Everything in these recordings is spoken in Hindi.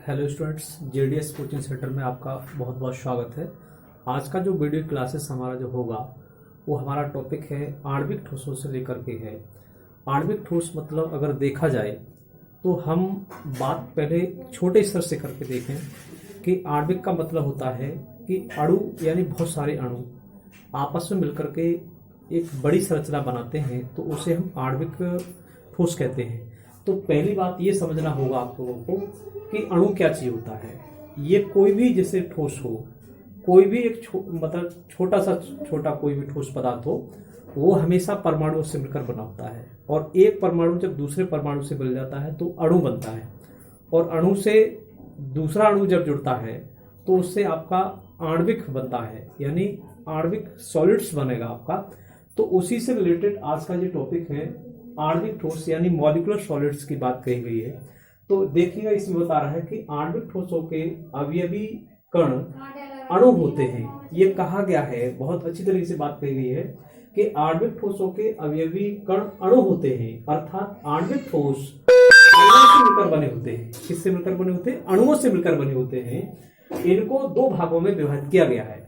Hello students, JDS coaching centre में आपका बहुत बहुत स्वागत है। आज का जो वीडियो क्लासेस हमारा जो होगा वो हमारा टॉपिक है आणविक ठोसों से लेकर के है। आणविक ठोस मतलब अगर देखा जाए तो हम बात पहले छोटे स्तर से करके देखें कि आणविक का मतलब होता है कि अणु यानी बहुत सारे अणु आपस में मिलकर के एक बड़ी संरचना बनाते हैं, तो उसे हम आणविक ठोस कहते हैं। तो पहली बात ये समझना होगा आप लोगों को कि अणु क्या चीज होता है। ये कोई भी जैसे ठोस हो, कोई भी एक मतलब छोटा कोई भी ठोस पदार्थ हो, वो हमेशा परमाणुओं से मिलकर बना होता है। और एक परमाणु जब दूसरे परमाणु से मिल जाता है तो अणु बनता है, और अणु से दूसरा अणु जब जुड़ता है तो उससे आपका आणविक बनता है, यानी आणविक सॉलिड्स बनेगा आपका। तो उसी से रिलेटेड आज का जो टॉपिक है आणविक ठोस यानी मॉलिक्यूलर सॉलिड्स की बात कही गई है। तो देखिएगा, इसमें बता रहा है कि आणविक ठोसों के अवयवी कण अणु होते हैं। ये कहा गया है, बहुत अच्छी तरीके से बात कही गई है कि आणविक ठोसों के अवयवी कण अणु होते हैं, अर्थात आणविक ठोस अणुओं से मिलकर बने होते हैं। किससे मिलकर बने होते हैं? अणुओं से मिलकर बने होते हैं। इनको दो भागों में विभाजित किया गया है।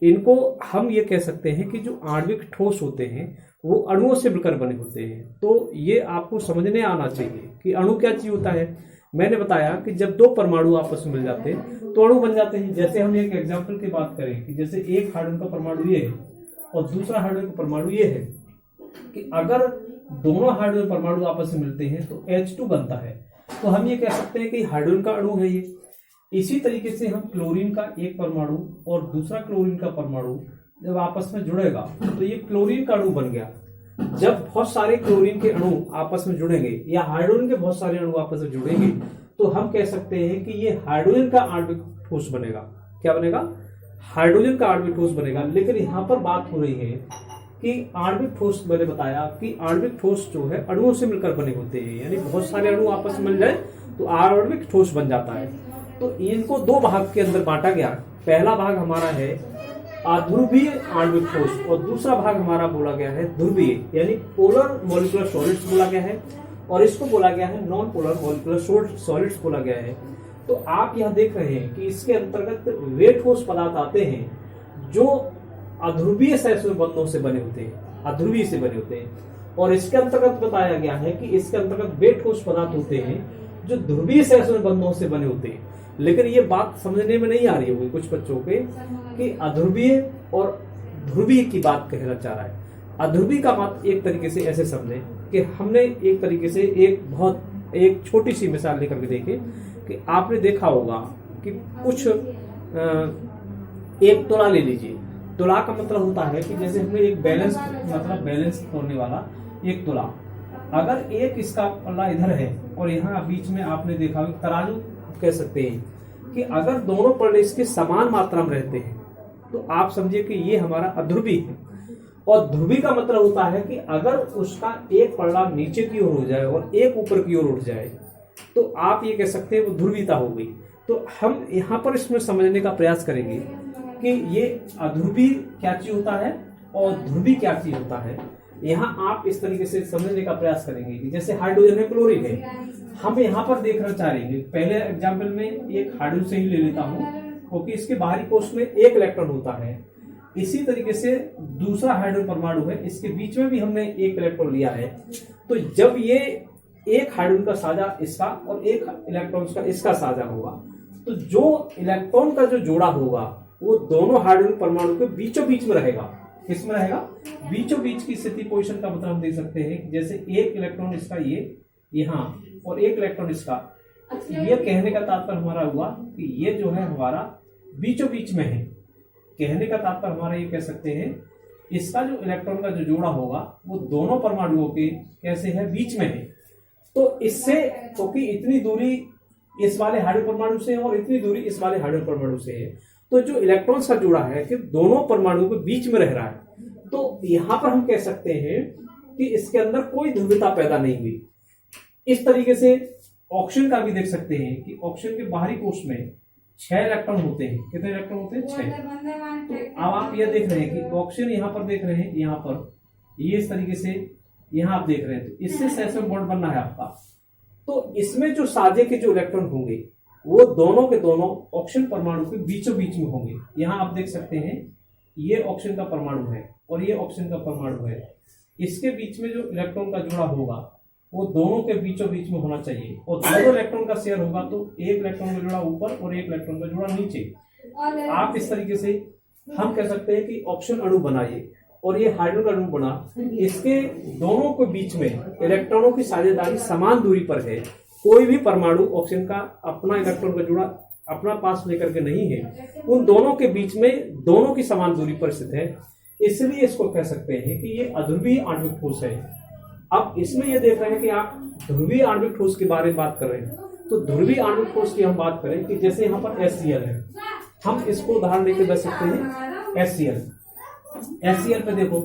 इनको हम ये कह सकते हैं कि जो आणविक ठोस होते हैं वो अणुओं से मिलकर बने होते हैं। तो ये आपको समझने आना चाहिए कि अणु क्या चीज होता है। मैंने बताया कि जब दो परमाणु आपस में मिल जाते हैं तो अणु बन जाते हैं। जैसे हम एक एग्जांपल की बात करें कि जैसे एक हाइड्रोजन का परमाणु ये है और दूसरा हाइड्रोजन का परमाणु ये है, कि अगर दोनों हाइड्रोजन परमाणु आपस में मिलते हैं तो H2 बनता है। तो हम ये कह सकते हैं कि हाइड्रोजन का अणु है ये। इसी तरीके से हम क्लोरीन का एक परमाणु और दूसरा क्लोरीन का परमाणु जब आपस में जुड़ेगा तो ये क्लोरीन का अणु बन गया। जब बहुत सारे क्लोरीन के अणु आपस में जुड़ेंगे या हाइड्रोजन के बहुत सारे अणु आपस में जुड़ेंगे तो हम कह सकते हैं कि ये हाइड्रोजन का आणविक ठोस बनेगा। क्या बनेगा? हाइड्रोजन का आणविक ठोस बनेगा। लेकिन यहाँ पर बात हो रही है कि आणविक ठोस, मैंने बताया कि आणविक ठोस जो है अणुओं से मिलकर बने होते हैं, यानी बहुत सारे अणु आपस में मिल जाए तो आणविक ठोस बन जाता है। तो इनको दो भाग के अंदर बांटा गया। पहला भाग हमारा है अध्रुवीय आणविक ठोस और दूसरा भाग हमारा बोला गया है ध्रुवीय, यानी पोलर मॉलिक्यूलर सॉलिड्स बोला गया है, और इसको बोला गया है नॉन पोलर मॉलिक्यूलर सॉलिड्स बोला गया है। तो आप यह देख रहे हैं कि इसके अंतर्गत वे ठोस पदार्थ आते हैं जो अध्रुवीय सहसंयोजक बंधों से बने होते हैं, अध्रुवीय से बने होते हैं। और इसके अंतर्गत बताया गया है कि इसके अंतर्गत वे ठोस पदार्थ होते हैं जो ध्रुवीय सहसंयोजक बंधों से बने होते हैं। लेकिन ये बात समझने में नहीं आ रही होगी कुछ बच्चों के कि अध्रुवीय और ध्रुवीय की बात कहना चाह रहा है। अध्रुवीय का बात एक तरीके से ऐसे समझे कि हमने एक तरीके से एक छोटी सी मिसाल लेकर के देखें कि आपने देखा होगा कि कुछ एक तुला ले लीजिए। तुला का मतलब होता है कि जैसे हमने एक बैलेंस तोड़ने वाला एक तुला, अगर एक इसका पल्ला इधर है और यहाँ बीच में आपने देखा तराजू कह सकते हैं कि अगर दोनों पल्ले इसके समान मात्रा में रहते हैं तो आप समझिए कि ये हमारा अध्रुवीय है। और ध्रुवीय का मतलब होता है कि अगर उसका एक पल्ला नीचे की ओर हो जाए और एक ऊपर की ओर उठ जाए तो आप ये कह सकते हैं वो ध्रुवीयता हो गई। तो हम यहाँ पर इसमें समझने का प्रयास करेंगे कि ये अध्रुवीय क्या चीज होता है और ध्रुवीय क्या चीज होता है। यहाँ आप इस तरीके से समझने का प्रयास करेंगे कि जैसे हाइड्रोजन है, क्लोरीन है, हम यहाँ पर देखना चाहेंगे। पहले एग्जाम्पल में एक हाइड्रोजन से ही ले लेता हूँ क्योंकि इसके बाहरी कोश में एक इलेक्ट्रॉन होता है। इसी तरीके से दूसरा हाइड्रोजन परमाणु है, इसके बीच में भी हमने एक इलेक्ट्रॉन लिया है। तो जब ये एक हाइड्रोजन का साझा इसका और एक इलेक्ट्रॉन का इसका साझा होगा तो जो इलेक्ट्रॉन का जो जोड़ा होगा वो दोनों हाइड्रोजन परमाणु के बीचों बीच में रहेगा। किसमें रहेगा? बीचों बीच की स्थिति पोजीशन का मतलब हम देख सकते हैं। जैसे एक इलेक्ट्रॉन इसका ये यहाँ और एक इलेक्ट्रॉन इसका, ये कहने का तात्पर्य हमारा हुआ कि ये जो है हमारा बीचों बीच में है। कहने का तात्पर्य हमारा ये कह सकते हैं इसका जो इलेक्ट्रॉन का जो जोड़ा होगा वो दोनों परमाणुओं के कैसे है? बीच में है। तो इससे क्योंकि इतनी दूरी इस वाले हाइड्रोजन परमाणु से और इतनी दूरी इस वाले हाइड्रोजन परमाणु से है, तो जो इलेक्ट्रॉन्स का जोड़ा है कि दोनों परमाणुओं के बीच में रह रहा है। तो यहां पर हम कह सकते हैं कि इसके अंदर कोई ध्रुवीयता पैदा नहीं हुई। इस तरीके से ऑक्सीजन का भी देख सकते हैं कि ऑक्सीजन के बाहरी कोश में 6 इलेक्ट्रॉन होते हैं। कितने इलेक्ट्रॉन होते हैं? 6। तो अब आप ये देख रहे हैं कि ऑक्सीजन यहाँ पर देख रहे हैं, यहाँ पर ये इस तरीके से यहाँ आप देख रहे हैं, तो इससे सहसंयोजक बॉन्ड बनना है आपका। तो इसमें जो साझे के जो इलेक्ट्रॉन होंगे वो दोनों के दोनों ऑक्सीजन परमाणु के बीचों बीच में होंगे। यहाँ आप देख सकते हैं ये ऑक्सीजन का परमाणु है और ये ऑक्सीजन का परमाणु है। इसके बीच में जो इलेक्ट्रॉन का जुड़ा होगा वो दोनों के बीचों बीच में होना चाहिए, और दोनों इलेक्ट्रॉन का शेयर होगा तो एक इलेक्ट्रॉन का जुड़ा ऊपर और एक इलेक्ट्रॉन का जुड़ा नीचे। आप इस तरीके से हम कह सकते हैं कि ऑक्सीजन अणु बनाइए और ये हाइड्रोजन अणु बना, इसके दोनों के बीच में इलेक्ट्रॉनों की साझेदारी समान दूरी पर है। कोई भी परमाणु ऑक्सीजन का अपना इलेक्ट्रॉन का जुड़ा अपना पास लेकर के नहीं है, उन दोनों के बीच में दोनों की समान दूरी पर स्थित है, इसलिए इसको कह सकते हैं कि ये अध्रुवीय आणविक ठोस है। अब इसमें ये देख रहे हैं कि आप ध्रुवीय आणविक ठोस के बारे में बात कर रहे हैं, तो ध्रुवीय आणविक ठोस की हम बात करें कि जैसे यहाँ पर HCl है, हम इसको उदाहरण लेके दे सकते हैं HCl पे देखो।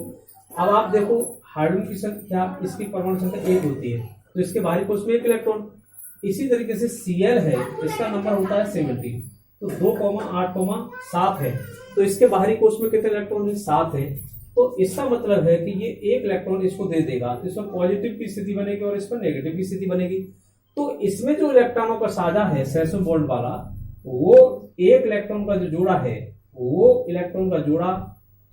अब आप देखो हाइड्रोजन की संख्या, इसकी परमाणु संख्या 1 होती है, तो इसके बाहरी कोश में 1 इलेक्ट्रॉन। इसी तरीके से Cl है, इसका नंबर होता है 70, तो 2,8,7 है, तो इसके बाहरी कोश में कितने इलेक्ट्रॉन है? 7 है। तो इसका मतलब है कि ये 1 इलेक्ट्रॉन इसको दे देगा, तो इसमें पॉजिटिव की स्थिति बनेगी और इसमें नेगेटिव की स्थिति बनेगी। तो इसमें जो इलेक्ट्रॉनों का साझा है सेसो बॉन्ड वाला, वो 1 इलेक्ट्रॉन का जो जोड़ा है, वो इलेक्ट्रॉन का जोड़ा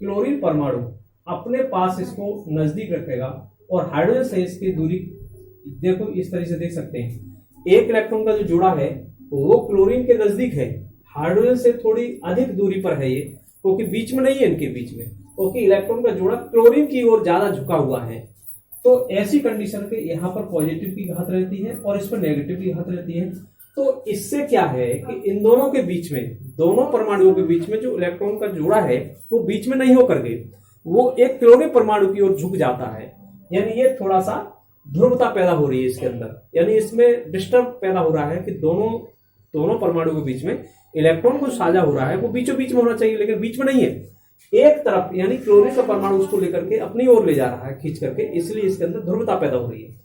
क्लोरीन परमाणु अपने पास इसको नजदीक रखेगा, और हाइड्रोजन से इसकी दूरी देखो इस तरह से देख सकते हैं। 1 इलेक्ट्रॉन का जो जोड़ा है वो क्लोरीन के नजदीक है, हाइड्रोजन से थोड़ी अधिक दूरी पर है ये, क्योंकि बीच में नहीं है इनके बीच में, क्योंकि इलेक्ट्रॉन का जोड़ा क्लोरीन की ओर ज्यादा झुका हुआ है। तो ऐसी कंडीशन पे यहाँ पर पॉजिटिव की घात रहती है और इस पर नेगेटिव की घात रहती है। तो इससे क्या है कि इन दोनों के बीच में, दोनों परमाणुओं के बीच में जो इलेक्ट्रॉन का जोड़ा है वो बीच में नहीं होकर के वो एक क्लोरीन परमाणु की ओर झुक जाता है, यानी ये थोड़ा सा ध्रुवता पैदा हो रही है इसके अंदर, यानी इसमें डिस्टर्ब पैदा हो रहा है कि दोनों परमाणुओं के बीच में इलेक्ट्रॉन को साझा हो रहा है, वो बीचों बीच में होना चाहिए लेकिन बीच में नहीं है, एक तरफ, यानी क्लोरीन का परमाणु उसको लेकर के अपनी ओर ले जा रहा है खींच करके, इसलिए इसके अंदर ध्रुवता पैदा हो रही है।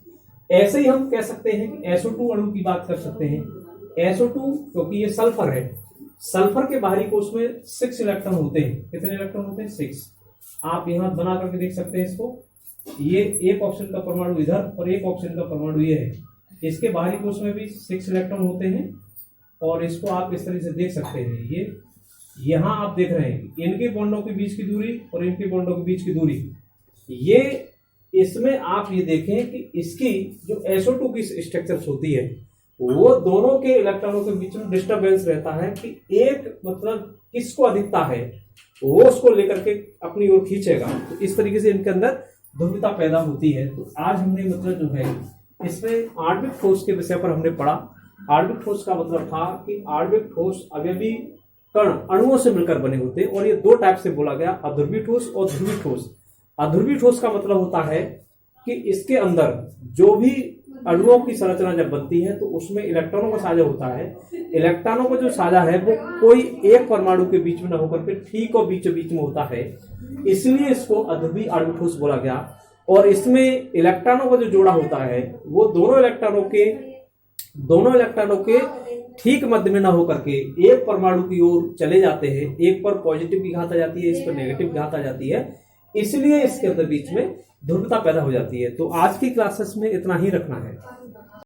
ऐसे ही हम कह सकते हैं कि SO2 अणु की बात कर सकते हैं। SO2 क्योंकि ये सल्फर है, सल्फर के बाहरी कोश में 6 इलेक्ट्रॉन होते हैं। कितने इलेक्ट्रॉन होते हैं? 6। आप यहां बना करके देख सकते हैं इसको, ये एक ऑक्सीजन का परमाणु इधर और एक ऑक्सीजन का परमाणु ये है, इसके बाहरी कोश में भी 6 इलेक्ट्रॉन होते हैं, और इसको आप इस तरह से देख सकते हैं। ये यहां आप देख रहे हैं इनके बॉन्डों के बीच की दूरी और इनके बॉन्डों के बीच की दूरी, ये इसमें आप ये देखें कि इसकी जो SO2 की स्ट्रक्चर्स होती है वो दोनों के इलेक्ट्रॉनों के बीच में डिस्टर्बेंस रहता है कि एक मतलब किसको अधिकता है वो उसको लेकर के अपनी ओर खींचेगा, तो इस तरीके से इनके अंदर ध्रुवता पैदा होती है। तो आज हमने मतलब जो है इसमें आणविक ठोस के विषय पर हमने पढ़ा। आणविक ठोस का मतलब था कि आणविक ठोस अवयवी कण अणुओं से मिलकर बने होते हैं, और ये 2 टाइप से बोला गया, अध्रुवीय ठोस और ध्रुवीय ठोस। अध्रुवीय ठोस का मतलब होता है कि इसके अंदर जो भी अणुओं की संरचना जब बनती है तो उसमें इलेक्ट्रॉनों का साझा होता है, इलेक्ट्रॉनों का जो साझा है वो कोई एक परमाणु के बीच में न होकर के ठीक और बीचों बीच में होता है, इसलिए इसको अध्रुवीय आणविक ठोस बोला गया। और इसमें इलेक्ट्रॉनों का जो जोड़ा होता है वो दोनों इलेक्ट्रॉनों के ठीक मध्य में न होकर के एक परमाणु की ओर चले जाते हैं, एक पर पॉजिटिव की घात आ जाती है, इस पर नेगेटिव घात आ जाती है, इसलिए इसके अंदर बीच में ध्रुवता पैदा हो जाती है। तो आज की क्लासेस में इतना ही रखना है।